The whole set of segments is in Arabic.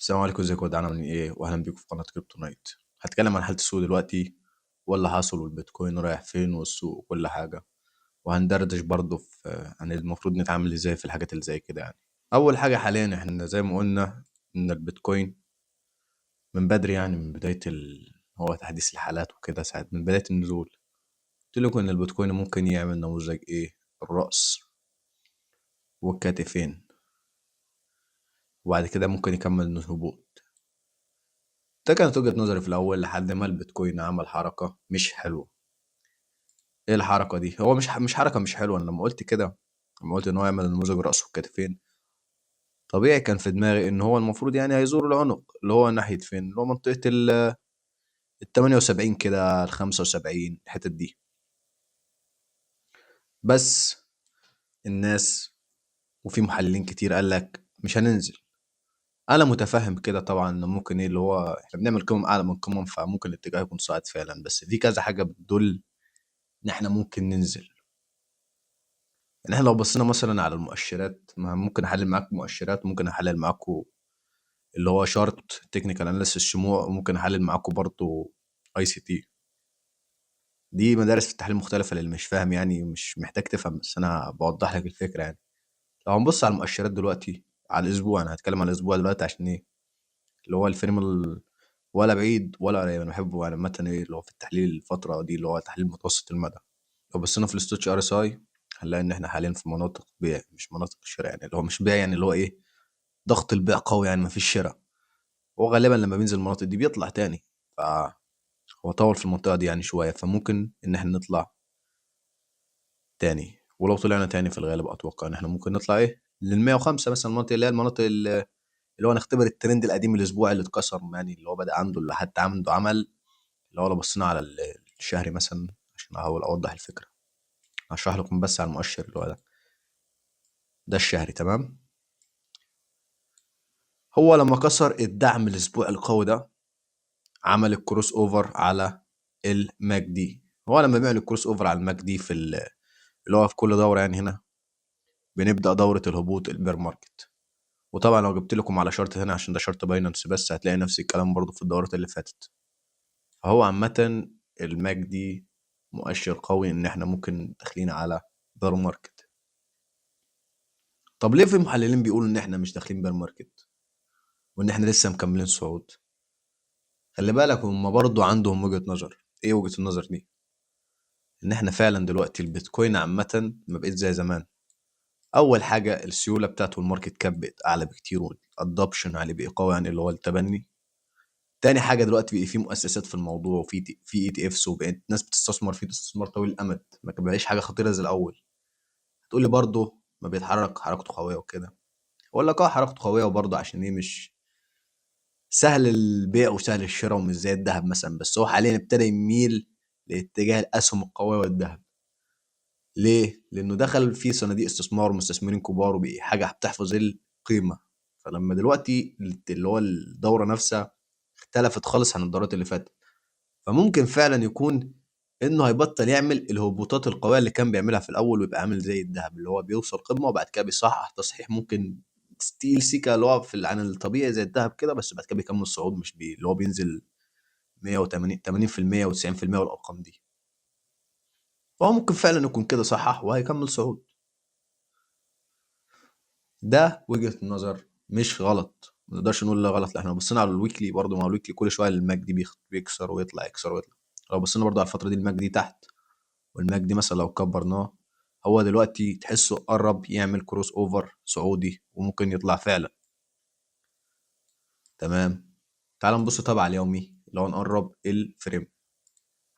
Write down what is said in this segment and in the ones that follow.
السلام عليكم، ازيكم يا جدعان؟ عاملين ايه؟ واهلا بيكم في قناه كريبتو نايت. هتكلم عن حاله السوق دلوقتي واللي حصل، والبيتكوين رايح فين، والسوق وكل حاجه. وهندردش برضه في عن المفروض نتعامل ازاي في الحاجات اللي زي كده يعني. اول حاجه حاليا احنا زي ما قلنا ان البيتكوين من بدري، يعني من بدايه هو تحديث الحالات وكده، ساعه من بدايه النزول قلت لكم ان البيتكوين ممكن يعمل نموذج ايه؟ الرأس والكتفين، وبعد كده ممكن يكمل الهبوط. ده كانت وجهة نظري في الأول لحد ما البيتكوين عمل حركة مش حلوة. ايه الحركة دي؟ هو مش حركة مش حلوة. انا لما قلت كده، لما قلت ان هو يعمل نموذج رأس والكتفين، طبيعي كان في دماغي ان هو المفروض يعني هيزور العنق، اللي هو ناحية فين؟ اللي هو منطقة ال 78 كده، ال 75، الحتت دي. بس الناس وفي محللين كتير قال لك مش هننزل. انا متفهم كده طبعا، ان ممكن ايه اللي هو احنا بنعمل قمم اعلى من قمم، فممكن الاتجاه يكون صاعد فعلا، بس في كذا حاجة بتدل ان احنا ممكن ننزل. يعني احنا لو بصينا مثلا على المؤشرات، ما ممكن احلل معاكم مؤشرات، ممكن احلل معاكم اللي هو شارت تكنيكال اناليسيس شموع، وممكن احلل معاكم برضو ICT. دي مدارس في التحليل مختلفة للي مش فاهم، يعني مش محتاج تفهم، بس انا بوضح لك الفكرة يعني. لو هنبص على المؤشرات دلوقتي على الاسبوع، انا هتكلم على الاسبوع دلوقتي عشان ايه؟ اللي هو الفريم ولا بعيد ولا قريب، انا بحبه يعني عامة، ايه اللي هو في التحليل الفترة دي اللي هو تحليل متوسط المدى. لو بصينا في الستوتش RSI هنلاقي ان احنا حاليا في مناطق بيع مش مناطق شراء، يعني اللي هو مش بيع، يعني اللي هو ايه، ضغط البيع قوي، يعني مفيش شراء. وغالبا لما بينزل المناطق دي بيطلع تاني، فهو طول في المنطقة دي يعني شوية، فممكن إن احنا نطلع تاني. ولو طلعنا تاني في الغالب أتوقع إن احنا ممكن نطلع إيه لل105 مثلا، المناطق اللي هي المناطق اللي هو نختبر الترند القديم الأسبوعي اللي اتكسر، يعني اللي هو بدأ عنده، اللي حتى عنده عمل. اللي هو لو بصينا على الشهري مثلا، عشان أحاول أوضح الفكرة، هشرح لكم بس على المؤشر اللي هو ده الشهري. تمام. هو لما كسر الدعم الأسبوعي القوي ده، عمل الكروس اوفر على الماك دي. هو لما بيعمل الكروس اوفر على الماك دي اللي هو في كل دوره، يعني هنا بنبدا دوره الهبوط البير ماركت. وطبعا لو جبت لكم على شرط هنا، عشان ده شرط باينانس، بس هتلاقي نفس الكلام برضو في الدورات اللي فاتت. فهو عامه الماك دي مؤشر قوي ان احنا ممكن داخلين على بير ماركت. طب ليه في محللين بيقولوا ان احنا مش داخلين بير ماركت، وان احنا لسه مكملين صعود؟ خلي بالك هم برضو عندهم وجهة نظر. ايه وجهة النظر دي؟ ان احنا فعلا دلوقتي البيتكوين عامة ما بقتش زي زمان. اول حاجة السيولة بتاعته، الماركت كاب بقت اعلى بكتير، والادوبشن عليه بقى قوي، يعني اللي هو التبني. تاني حاجة دلوقتي بقى في مؤسسات في الموضوع، وفي في ETF، وبقت ناس بتستثمر فيه استثمار طويل الامد، ما بقاش حاجة خطيرة زي الاول. هتقول لي برضه ما بيتحرك حركته قوية وكده. اقول لك اه، حركته قوية، وبرضه عشان ايه؟ مش سهل البيع وسهل الشراء، ومش زي الذهب مثلا، بس هو حاليا ابتدى يميل لاتجاه الاسهم القوية والذهب. ليه؟ لأنه دخل في صناديق استثمار ومستثمرين كبار، وبقي حاجة بتحفظ القيمة. فلما دلوقتي اللي هو الدورة نفسها اختلفت خالص عن الدورات اللي فاتت، فممكن فعلا يكون انه هيبطل يعمل الهبوطات القوية اللي كان بيعملها في الأول، ويبقى عامل زي الذهب اللي هو بيوصل قمة وبعد كده بيصحح تصحيح ممكن ستيل سيكا، اللي هو عن الطبيعي زي الذهب كده، بس بعد كده بيكمل صعود، مش اللي هو بينزل 180 80% و90% والأرقام دي. فهو ممكن فعلا يكون كده صحح وهيكمل صعود. ده وجهة نظر مش غلط، ما نقدرش نقول لا غلط. لا، احنا لو بصينا على الويكلي برضه، ما هو الويكلي كل شويه الماك دي بيكسر ويطلع، يكسر ويطلع. لو بصينا برضه على الفتره دي، الماك دي تحت، والماك دي مثلا لو كبرناه، هو دلوقتي تحسه قرب يعمل كروس اوفر صعودي، وممكن يطلع فعلا. تمام. تعال نبص طبعا على اليومي، لو نقرب الفريم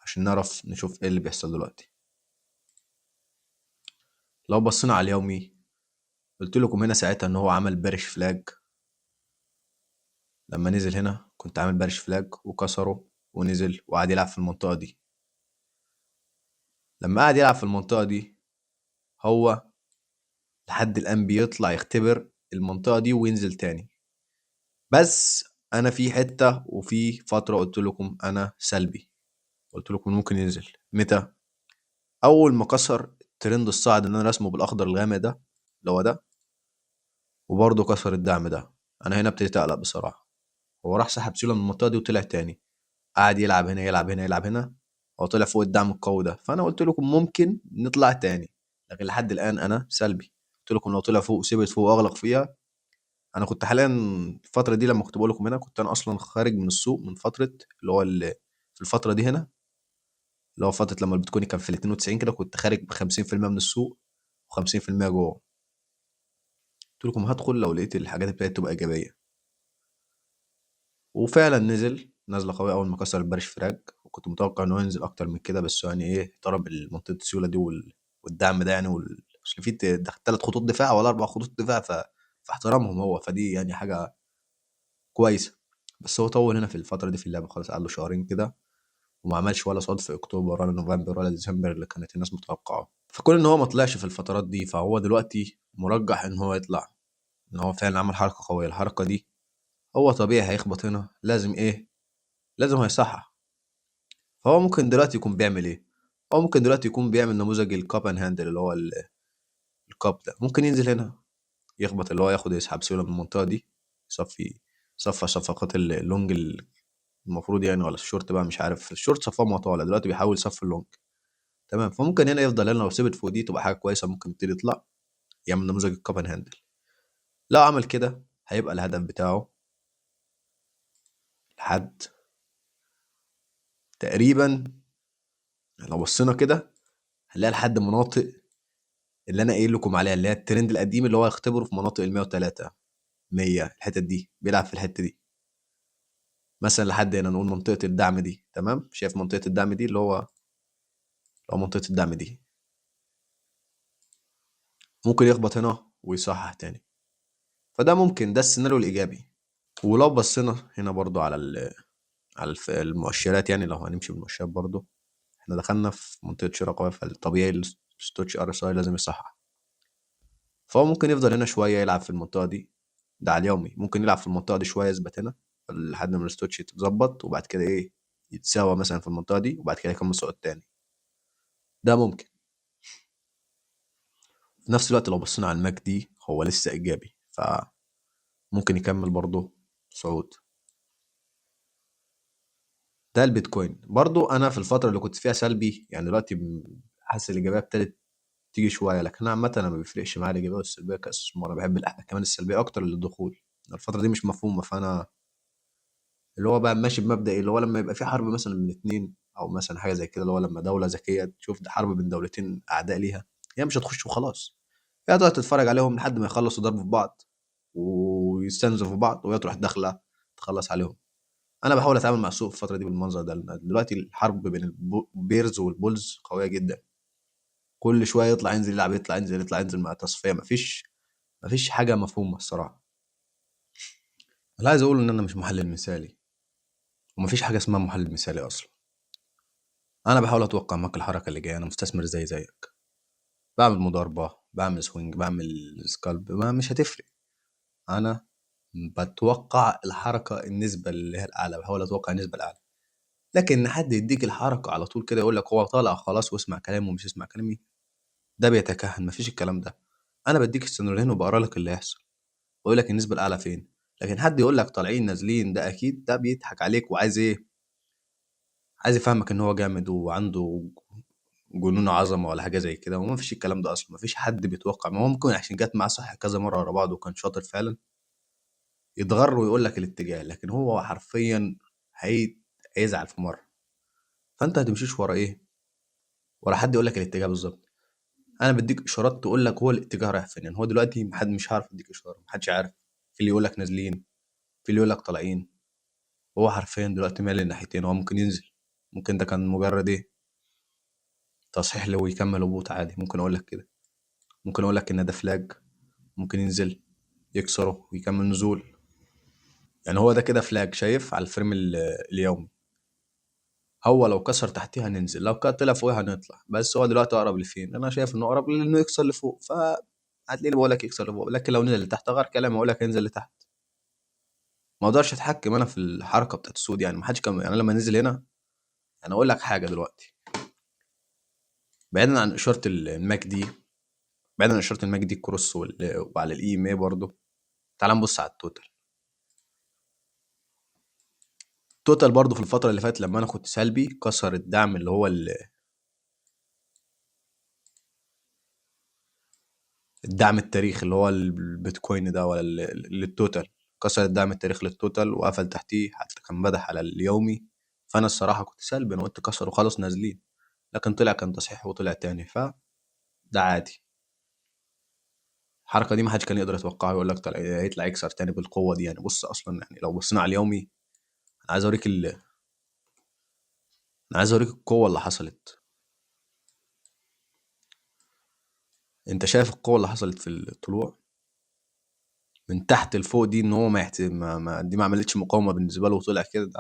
عشان نعرف نشوف ايه اللي بيحصل دلوقتي. لو بصينا على اليومي، قلت لكم هنا ساعتها ان هو عمل بارش فلاج. لما نزل هنا كنت عامل بارش فلاج وكسره ونزل وقعد يلعب في المنطقة دي. لما قعد يلعب في المنطقة دي، هو لحد الآن بيطلع يختبر المنطقة دي وينزل تاني. بس أنا في حتة وفي فترة قلت لكم أنا سلبي، قلت لكم ممكن ينزل. متى؟ أول ما كسر الترند الصاعد اللي أنا رسمه بالأخضر الغامق ده، اللي هو ده، وبرضه كسر الدعم ده. أنا هنا ابتديت أقلق بصراحة. هو راح سحب سيوله من المنطقه دي وطلع تاني، قعد يلعب هنا يلعب هنا يلعب هنا، هو طلع فوق الدعم القوي ده. فانا قلت لكم ممكن نطلع تاني، لكن لحد الان انا سلبي. قلت لكم لو طلع فوق وثبت فوق واغلق فيها. انا كنت حاليا الفتره دي لما كنت بقول لكم هنا كنت انا اصلا خارج من السوق من فتره اللي هو في الفتره دي هنا، اللي هو فتره لما البيتكوين كان في ال 92 كده، كنت خارج ب 50% من السوق و50% جوه. قلت لكم هدخل لو لقيت الحاجات ابتدت تبقى ايجابيه، وفعلا نزل نزله قويه اول ما كسر البارش فراج، وكنت متوقع انه ينزل اكتر من كده، بس يعني ايه اضطرب منطقه السيوله دي والدعم ده يعني اصل في 3 خطوط دفاع ولا 4 خطوط دفاع، فاحترامهم هو، فدي يعني حاجه كويسه. بس هو طول هنا في الفتره دي في اللعبه خالص، قعد له شهرين كده وما عملش ولا صوت في اكتوبر ولا نوفمبر ولا ديسمبر اللي كانت الناس متوقعه. فكون ان هو ما طلعش في الفترات دي، فهو دلوقتي مرجح ان هو يطلع، ان هو فعلا عمل حركه قويه. الحركه دي هو طبيعي هيخبط هنا، لازم ايه، لازم هيصحح. فهو ممكن دلوقتي يكون بيعمل ايه، هو ممكن دلوقتي يكون بيعمل نموذج الكاب ان هاندل، اللي هو الكاب ده ممكن ينزل هنا يخبط، اللي هو ياخد يسحب سيوله من المنطقه دي، صفى صفقات اللونج المفروض يعني، ولا الشورت بقى مش عارف، الشورت صفاه معطله دلوقتي بيحاول يصفي اللونج. تمام، فممكن هنا يفضل هنا، لو سيبت فوق دي تبقى حاجه كويسه، ممكن يبتدي يطلع يعمل نموذج الكاب ان هاندل. لو عمل كده هيبقى الهدف بتاعه لحد تقريبا، لو بصينا كده هنلاقي لحد مناطق اللي انا قايل لكم عليها، اللي هي الترند القديم اللي هو يختبره في مناطق ال 103 100، الحتت دي بيلعب في الحته دي مثلا لحد هنا، نقول منطقه الدعم دي. تمام، شايف منطقه الدعم دي اللي هو لو منطقه الدعم دي ممكن يخبط هنا ويصحح تاني، فده ممكن ده السيناريو الايجابي. ولو بصينا هنا برضو على المؤشرات، يعني لو هنمشي بالمؤشرات برضو، احنا دخلنا في منطقه شراء قويه، فالطبيعي الستوتش ار اس اي لازم يصحح. فهو ممكن يفضل هنا شويه يلعب في المنطقه دي، ده على اليومي ممكن يلعب في المنطقه دي شويه يثبت هنا لحد ما الستوتش يتظبط، وبعد كده ايه يتساوى مثلا في المنطقه دي، وبعد كده يكمل صعود تاني. ده ممكن. في نفس الوقت لو بصينا على الماك دي هو لسه ايجابي، فممكن يكمل برضه صعود. ده البيتكوين برضه، انا في الفتره اللي كنت فيها سلبي، يعني دلوقتي حاسس الايجابيه ابتدت تيجي شويه، لكن انا عامه انا ما بيفرقش معايا الايجابيه والسلبيه كاستثمار، انا بحب كمان السلبيه اكتر للدخول. الفتره دي مش مفهومه، فانا اللي هو بقى ماشي بمبدأ إيه؟ اللي هو لما يبقى في حرب مثلا من اتنين، او مثلا حاجه زي كده، اللي هو لما دوله ذكيه تشوف ده حرب بين دولتين اعداء ليها، هي مش هتخش وخلاص، هي هتقعد تتفرج عليهم لحد ما يخلصوا ضرب في بعض ويستنزفوا بعض، وهي تروح داخله تخلص عليهم. انا بحاول اتعامل مع السوق في الفتره دي بالمنظر ده، لأن دلوقتي الحرب بين البيرز والبولز قويه جدا، كل شويه يطلع ينزل يلعب، يطلع ينزل يطلع ينزل مع تصفيه، مفيش حاجه مفهومه الصراحه. اللي عايز اقوله ان انا مش محلل مثالي، ومفيش حاجه اسمها محلل مثالي اصلا. انا بحاول اتوقع معاك الحركه اللي جايه، انا مستثمر زيك، بعمل مضاربه، بعمل سوينج، بعمل سكالب، ما مش هتفرق. انا بتوقع الحركه النسبه اللي هي الاعلى، بحاول اتوقع النسبه الاعلى. لكن ان حد يديك الحركه على طول كده يقول لك هو طالع خلاص واسمع كلامه ومش اسمع كلامي، ده بيتكهن، مفيش الكلام ده. انا بديك السيناريوهين وبقرا لك اللي هيحصل، واقول لك النسبه الاعلى فين. لكن حد يقول لك طالعين نازلين، ده اكيد ده بيضحك عليك وعايز ايه، عايز يفهمك ان هو جامد وعنده جنون عظمه ولا حاجه زي كده، وما فيش الكلام ده اصلا، ما فيش حد بيتوقع. ما هو ممكن عشان جت معاه صح كذا مره ورا بعض وكان شاطر فعلا يتغر ويقول لك الاتجاه، لكن هو حرفيا هي هيزعل في مره. فانت هتمشيش ورا ايه، ورا حد يقول لك الاتجاه بالظبط. انا بديك اشارات تقول لك هو الاتجاه رايح فين، يعني هو دلوقتي حد مش عارف يديك اشاره، محدش عارف، في اللي يقول لك نازلين، في اللي يقول لك طالعين. هو حرفيا دلوقتي مايل للناحيتين، هو ممكن ينزل، ممكن ده كان مجرد ايه، تصحيح له ويكمل هبوط عادي، ممكن اقول لك كده، ممكن اقول لك ان ده فلاج، ممكن ينزل يكسره ويكمل نزول. يعني هو ده كده فلاج شايف على الفريم اليومي، هو لو كسر تحتيها هننزل، لو كان طلع فوقها هنطلع، بس هو دلوقتي اقرب لفين، انا شايف انه اقرب لانه يكسر لفوق، هتلاقيني بقول لك يكسر لفوق، لكن لو نزل لتحت غير كلامي اقول لك ينزل لتحت. ما اقدرش اتحكم انا في الحركه بتاعت السود، يعني ما حدش كان، يعني لما نزل هنا، انا اقول لك حاجه دلوقتي، بعيدا عن اشاره الماك دي، بعيدا عن اشاره الماك دي الكروس وعلى الاي ام اي برضه، تعال نبص على التوتال. التوتال برضو في الفترة اللي فاتت لما انا كنت سلبي كسر الدعم اللي هو الدعم التاريخي اللي هو البيتكوين ده ولا للتوتال. كسر الدعم التاريخي للتوتال وقفل تحتيه، حتى كان بدح على اليومي. فانا الصراحة كنت سلبي، انا قلت كسر وخلاص نازلين، لكن طلع كان تصحيح وطلع تاني، فده عادي. الحركة دي ما حدش كان يقدر يتوقعها، يقول لك طلع هيطلع يكسر تاني بالقوة دي. يعني بص اصلا، يعني لو بصينا على اليومي، انا عايز اوريك انا عايز اوريك القوة اللي حصلت. انت شايف القوة اللي حصلت في الطلوع من تحت لفوق دي، ان هو دي ما عملتش مقاومة بالنسبة له وطلع كده.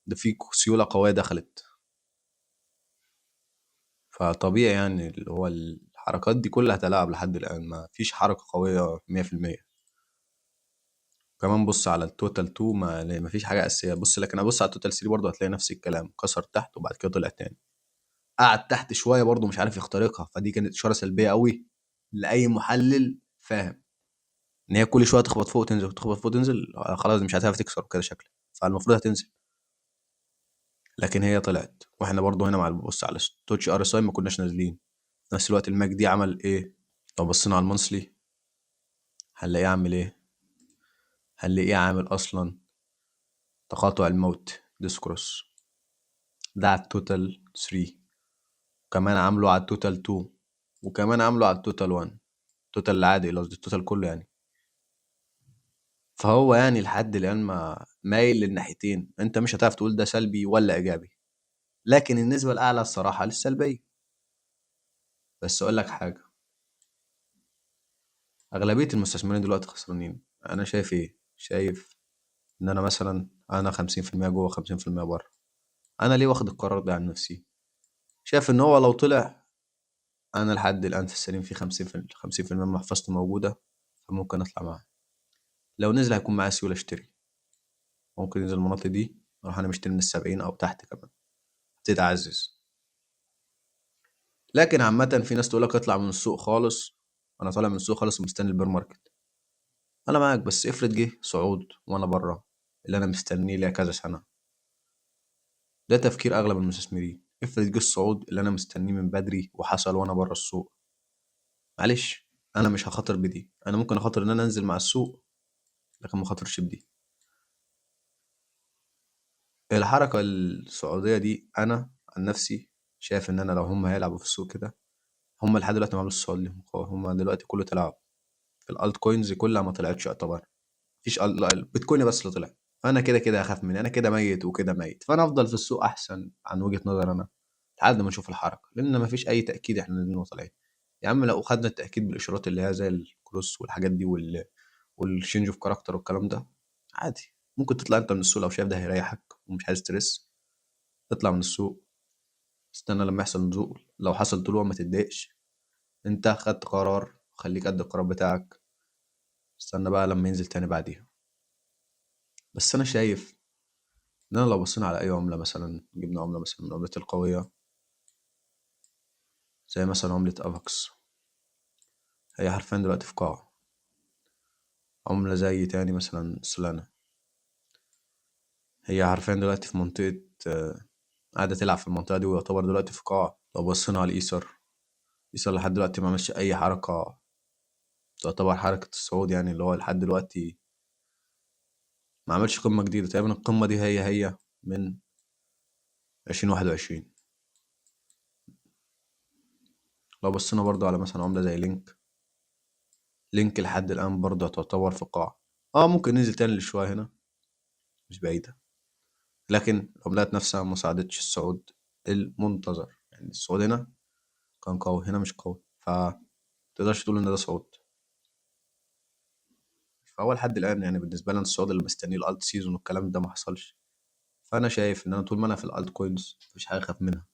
ده في سيولة قوية دخلت. فطبيعي يعني اللي هو الحركات دي كلها تلاعب لحد الآن، ما فيش حركة قوية 100%. كمان بص على التوتال 2، ما فيش حاجة أساسية. بص، لكن أبص على التوتال 3 برضه هتلاقي نفس الكلام، كسر تحت وبعد كده طلع تاني. قعد تحت شوية برضه مش عارف يخترقها، فدي كانت إشارة سلبية قوي لأي محلل فاهم إن هي كل شوية تخبط فوق وتنزل تخبط فوق وتنزل. خلاص دي مش هتعرف تكسر كده شكل، فالمفروض هتنزل. لكن هي طلعت، واحنا برضه هنا مع بص على ستوتش ار اس اي ما كناش نازلين. في نفس الوقت الماك دي عمل ايه؟ لو بصينا على المونثلي هنلاقيه عامل ايه؟ هنلاقيه عامل اصلا تقاطع الموت ديسكروس، ده على التوتال 3، وكمان عامله على التوتال 2، وكمان عامله على التوتال 1، التوتال العادي اللي قصدي التوتال كله يعني. فهو يعني لحد الان ما مايل للناحيتين، انت مش هتعرف تقول ده سلبي ولا ايجابي، لكن النسبة الاعلى الصراحة للسلبية. بس اقول لك حاجة، اغلبية المستثمرين دلوقتي خسرانين. انا شايف ايه؟ شايف ان انا مثلا انا 50% جوه 50% بره. انا ليه واخد القرار ده عن نفسي؟ شايف ان هو لو طلع، انا لحد الان في السليم، في 50% من محفظتي موجوده، فممكن اطلع معاه. لو نزل هيكون معايا سيوله اشتري، ممكن ينزل المناطق دي اروح انا مشتري من ال70 او تحت كمان، تتعزز. لكن عامه في ناس تقول لك اطلع من السوق خالص. انا طالع من السوق خالص ومستني البير ماركت. انا معاك، بس افرض جه صعود وانا بره، اللي انا مستنيه ليا كذا سنه. ده تفكير اغلب المستثمرين. افرض جه الصعود اللي انا مستنيه من بدري وحصل وانا بره السوق، معلش، انا مش هخاطر بدي. انا ممكن اخاطر ان انا انزل مع السوق، لكن ما اخاطرش بدي. الحركه الصعوديه دي انا عن نفسي شايف ان انا لو هم هيلعبوا في السوق كده، هم لحد دلوقتي ما عملوش الصعود ليهم. هم دلوقتي كله تلعب في الالت كوينز، كلها ما طلعتش يعتبر. مفيش لا، البيتكوين بس اللي طلع. فانا كده كده هخاف مني، انا كده ميت وكده ميت، فانا افضل في السوق احسن عن وجهة نظر انا، لحد ما نشوف الحركه، لان مفيش اي تاكيد احنا نازلين وطالعين. يا عم لو خدنا التاكيد بالاشارات اللي هي زي الكروس والحاجات دي والشينج اوف كاركتر والكلام ده، عادي ممكن تطلع انت من السوق لو شايف ده هيريحك ومش عايز ستريس. اطلع من السوق، استنى لما يحصل نزول، لو حصل طلوع ما تتضايقش، انت خدت قرار، خليك قد القرار بتاعك. استنى بقى لما ينزل تاني بعديها. بس انا شايف اننا لو بصينا على اي عملة، مثلا جبنا عملة مثلا من العملات القوية زي مثلا عملة افاكس، هي حرفيا دلوقتي في قاع. عملة زي تاني مثلا سولانا، هي حرفيا دلوقتي في منطقة، قاعدة تلعب في المنطقة دي ويعتبر دلوقتي في قاع. لو بصينا على الإيثر، إيثر لحد دلوقتي ما عملش أي حركة تعتبر حركة الصعود، يعني اللي هو لحد دلوقتي ما عملش قمة جديدة. تقريبا القمة دي هي من 2021. لو بصينا برضو على مثلا عملة زي لينك، لينك لحد الآن برضه تعتبر في قاع. اه ممكن ننزل تاني لشوية هنا، مش بعيدة، لكن العملات نفسها ما صعدتش الصعود المنتظر. يعني الصعود هنا كان قوي، هنا مش قوي، فتقدرش تقول ان ده صعود. فهو لحد الآن يعني بالنسبة لنا الصعود اللي مستنيه الالت سيزون والكلام ده ما حصلش. فأنا شايف إن أنا طول ما أنا في الالت كوينز مفيش حاجة أخاف منها.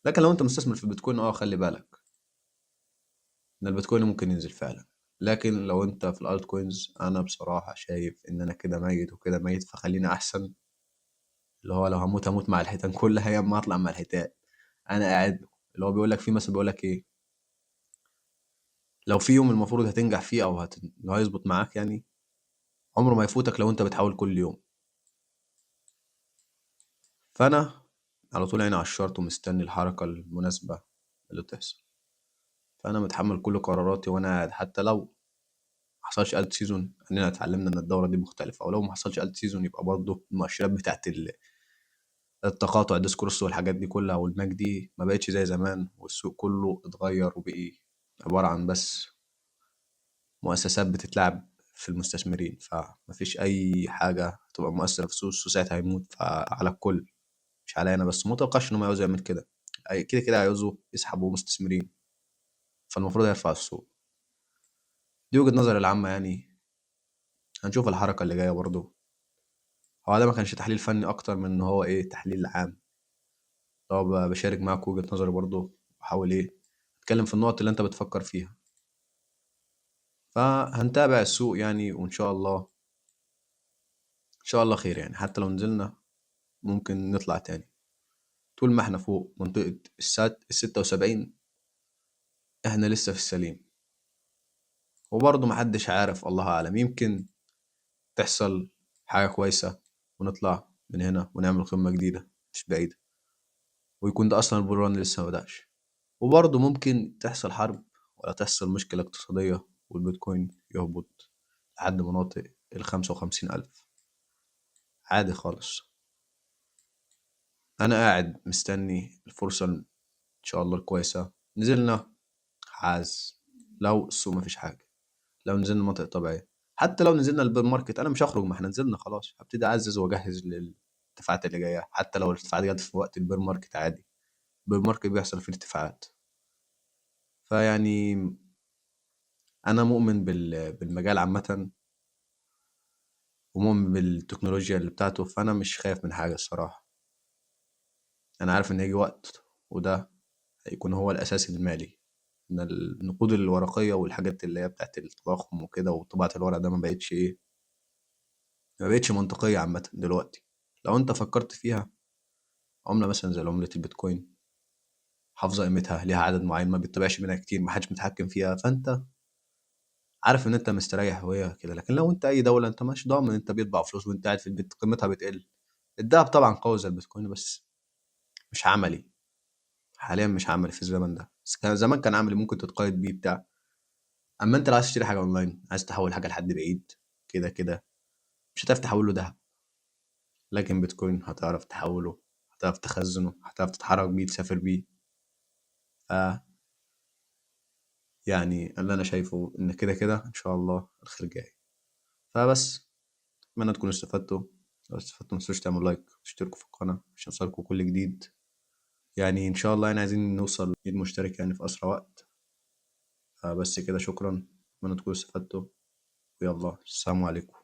لكن لو أنت مستثمر في البيتكوين خلي بالك إن البيتكوين ممكن ينزل فعلا. لكن لو أنت في الالت كوينز، أنا بصراحة شايف إن أنا كده ميت وكده ميت، فخليني أحسن اللي هو لو هموت هموت مع الحيتان كلها، يا اما اطلع مع الحيتان. انا قاعد اللي هو بيقول لك في مثلا، بيقول لك ايه، لو في يوم المفروض هتنجح فيه او اللي هو هيظبط معاك يعني، عمره ما يفوتك لو انت بتحاول كل يوم. فأنا على طول عيني على الشارت ومستني الحركة المناسبة اللي تحصل. فأنا متحمل كل قراراتي وأنا قاعد، حتى لو محصلش ألت سيزون إننا اتعلمنا إن الدورة دي مختلفة، ولو محصلش ألت سيزون يبقى برضه المؤشرات بتاعت التقاطع الديسكورس والحاجات دي كلها والماك دي ما بقتش زي زمان، والسوق كله اتغير وبقي عبارة عن بس مؤسسات بتتلعب في المستثمرين، فمفيش أي حاجة هتبقى مؤثرة في السوق ساعتها هيموت، فعلى الكل مش عليا أنا بس. متوقعش إن هم يعوزوا يعمل كده، كده كده هيعوزوا يسحبوا مستثمرين، فالمفروض هيرفع السوق. دي وجهة نظري العامة يعني. هنشوف الحركة اللي جاية برضه. هو ده ما كانش تحليل فني أكتر من إن هو إيه، تحليل عام. لو بشارك معاك وجهة نظري برضه، بحاول إيه أتكلم في النقط اللي أنت بتفكر فيها. فهنتابع السوق يعني، وإن شاء الله إن شاء الله خير يعني. حتى لو نزلنا ممكن نطلع تاني. طول ما احنا فوق منطقة ال76 احنا لسه في السليم. وبرضه محدش عارف، الله أعلم، يمكن تحصل حاجة كويسة ونطلع من هنا ونعمل قمة جديدة مش بعيدة، ويكون ده أصلا البران لسه مبدأش. وبرضه ممكن تحصل حرب ولا تحصل مشكلة اقتصادية والبيتكوين يهبط لحد مناطق ال55,000 عادي خالص. أنا قاعد مستني الفرصة إن شاء الله الكويسة. نزلنا عاز، لو السوق مفيش حاجة، لو نزلنا منطقة طبيعية، حتى لو نزلنا البير ماركت أنا مش هخرج، ما احنا نزلنا خلاص، هبتدي أعزز وأجهز للارتفاعات اللي جاية. حتى لو الارتفاعات جت في وقت البير ماركت عادي، البير ماركت بيحصل فيه ارتفاعات. فيعني أنا مؤمن بالمجال عامة، ومؤمن بالتكنولوجيا اللي بتاعته، فأنا مش خايف من حاجة الصراحة. أنا عارف إن هيجي وقت وده هيكون هو الأساس المالي، إن النقود الورقية والحاجات اللي هي بتاعت التضخم وكده وطباعة الورق ده ما بقتش منطقية عامة دلوقتي. لو أنت فكرت فيها، عملة مثلا زي عملة البيتكوين حافظة قيمتها، ليها عدد معين ما بيطبعش منها كتير، محدش متحكم فيها، فأنت عارف إن أنت مستريح وهي كده. لكن لو أنت أي دولة أنت مش ضامن، أنت بيطبع فلوس وأنت قاعد في البيت قيمتها بتقل. الدهب طبعا قوي زي البيتكوين بس مش عملي، حاليا مش عملي في الزمن ده، بس كان زمان كان عملي ممكن تتقايد بيه بتاع. اما انت لو عايز تشتري حاجه اونلاين، عايز تحول حاجه لحد بعيد، كده كده مش هتعرف تحول له دهب. لكن بيتكوين هتعرف تحوله، هتعرف تخزنه، هتعرف تتحرك بيه، تسافر بيه. ف يعني اللي انا شايفه ان كده كده ان شاء الله الخير جاي. فبس اتمنى تكونوا استفدتوا. لو استفدتوا متنسوش تعملوا لايك وتشتركوا في القناه عشان يوصلكوا كل جديد. يعني ان شاء الله يعني عايزين نوصل 100 مشترك يعني في اسرع وقت. فبس كده، شكرا، اتمنى تكونوا استفدتوا، ويلا السلام عليكم.